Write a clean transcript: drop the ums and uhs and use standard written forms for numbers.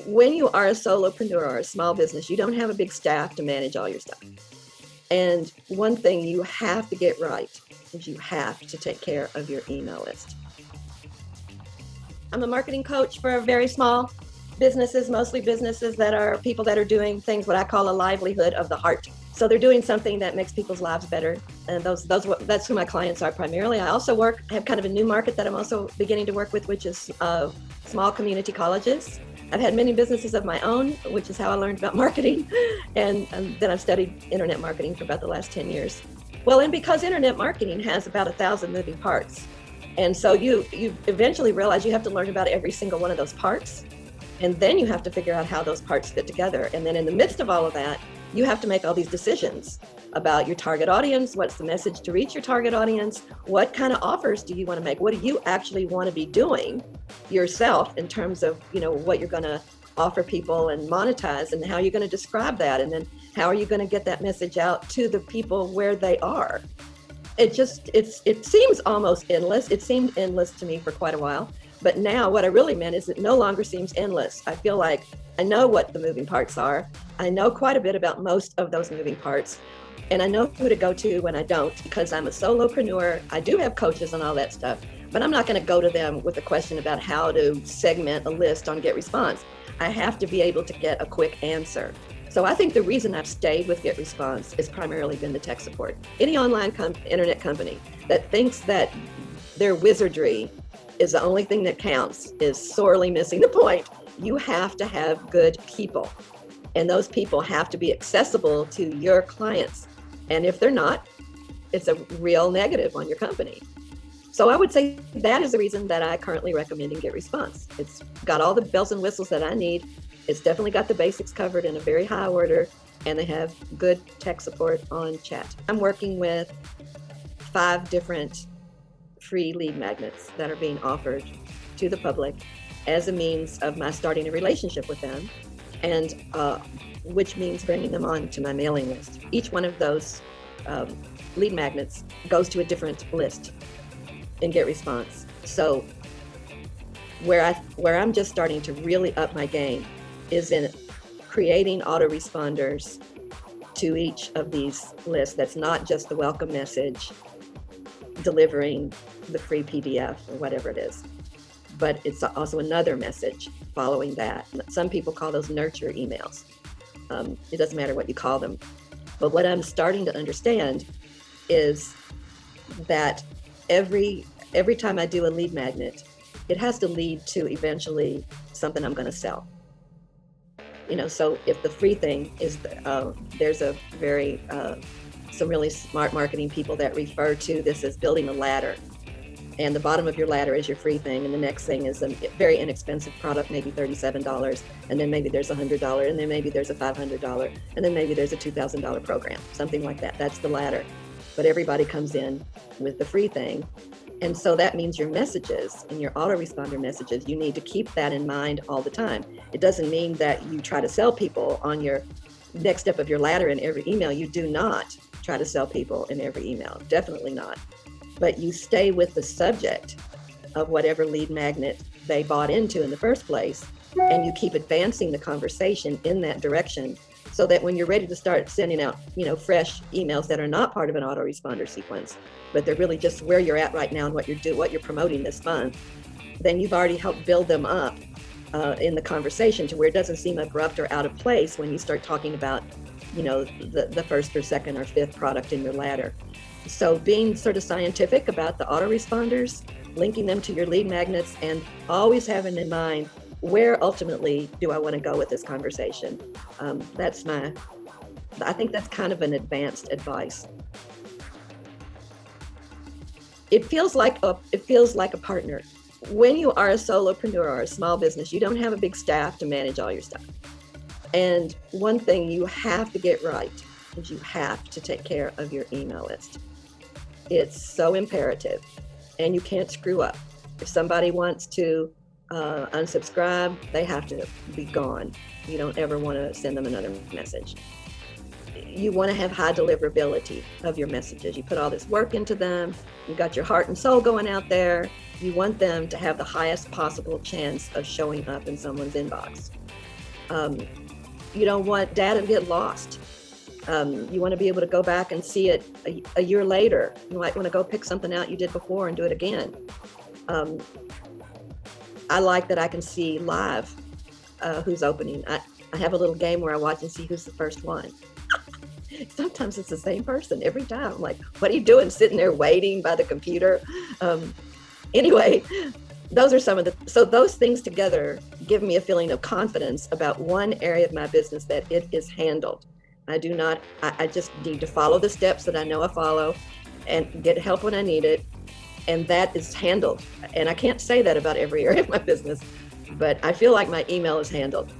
When you are a solopreneur or a small business, you don't have a big staff to manage all your stuff. And one thing you have to get right is you have to take care of your email list. I'm a marketing coach for very small businesses, mostly businesses that are people that are doing things what I call a livelihood of the heart. So they're doing something that makes people's lives better. And that's who my clients are primarily. I also have kind of a new market that I'm also beginning to work with, which is small community colleges. I've had many businesses of my own, which is how I learned about marketing. And then I've studied internet marketing for about the last 10 years. Well, and because internet marketing has about 1,000 moving parts. And so you eventually realize you have to learn about every single one of those parts. And then you have to figure out how those parts fit together. And then in the midst of all of that, you have to make all these decisions about your target audience. What's the message to reach your target audience? What kind of offers do you want to make? What do you actually want to be doing yourself in terms of, what you're going to offer people and monetize, and how you're going to describe that? And then how are you going to get that message out to the people where they are? It seems almost endless. It seemed endless to me for quite a while. But now what I really meant is it no longer seems endless. I feel like I know what the moving parts are. I know quite a bit about most of those moving parts. And I know who to go to when I don't, because I'm a solopreneur. I do have coaches and all that stuff, but I'm not going to go to them with a question about how to segment a list on GetResponse. I have to be able to get a quick answer. So I think the reason I've stayed with GetResponse has primarily been the tech support. Any online internet company that thinks that their wizardry is the only thing that counts is sorely missing the point. You have to have good people, and those people have to be accessible to your clients. And if they're not, it's a real negative on your company. So I would say that is the reason that I currently recommend GetResponse. It's got all the bells and whistles that I need. It's definitely got the basics covered in a very high order, and they have good tech support on chat. I'm working with 5 different free lead magnets that are being offered to the public as a means of my starting a relationship with them, and which means bringing them on to my mailing list. Each one of those lead magnets goes to a different list in GetResponse. So where I'm just starting to really up my game is in creating autoresponders to each of these lists. That's not just the welcome message delivering the free PDF or whatever it is, but it's also another message following that. Some people call those nurture emails. It doesn't matter what you call them. But what I'm starting to understand is that every time I do a lead magnet, it has to lead to eventually something I'm going to sell. So if the free thing is, there's a very, some really smart marketing people that refer to this as building a ladder. And the bottom of your ladder is your free thing, and the next thing is a very inexpensive product, maybe $37, and then maybe there's $100, and then maybe there's a $500, and then maybe there's a $2,000 program, something like that. That's the ladder. But everybody comes in with the free thing. And so that means your messages and your autoresponder messages, you need to keep that in mind all the time. It doesn't mean that you try to sell people on your next step of your ladder in every email. You do not try to sell people in every email, definitely not. But you stay with the subject of whatever lead magnet they bought into in the first place, and you keep advancing the conversation in that direction, so that when you're ready to start sending out, fresh emails that are not part of an autoresponder sequence, but they're really just where you're at right now and what you're promoting this month, then you've already helped build them up in the conversation to where it doesn't seem abrupt or out of place when you start talking about, the first or second or fifth product in your ladder. So being sort of scientific about the autoresponders, linking them to your lead magnets, and always having in mind, where ultimately do I want to go with this conversation? I think that's kind of an advanced advice. It feels like a partner. When you are a solopreneur or a small business, you don't have a big staff to manage all your stuff. And one thing you have to get right is you have to take care of your email list. It's so imperative, and you can't screw up. If somebody wants to unsubscribe, they have to be gone. You don't ever want to send them another message. You want to have high deliverability of your messages. You put all this work into them. You got your heart and soul going out there. You want them to have the highest possible chance of showing up in someone's inbox. You don't want data to get lost. You want to be able to go back and see it a year later. You might want to go pick something out you did before and do it again. I like that I can see live who's opening. I have a little game where I watch and see who's the first one. Sometimes it's the same person every time. I'm like, what are you doing sitting there waiting by the computer? Anyway, those are some of so those things together give me a feeling of confidence about one area of my business that it is handled. I just need to follow the steps that I know I follow and get help when I need it. And that is handled. And I can't say that about every area of my business, but I feel like my email is handled.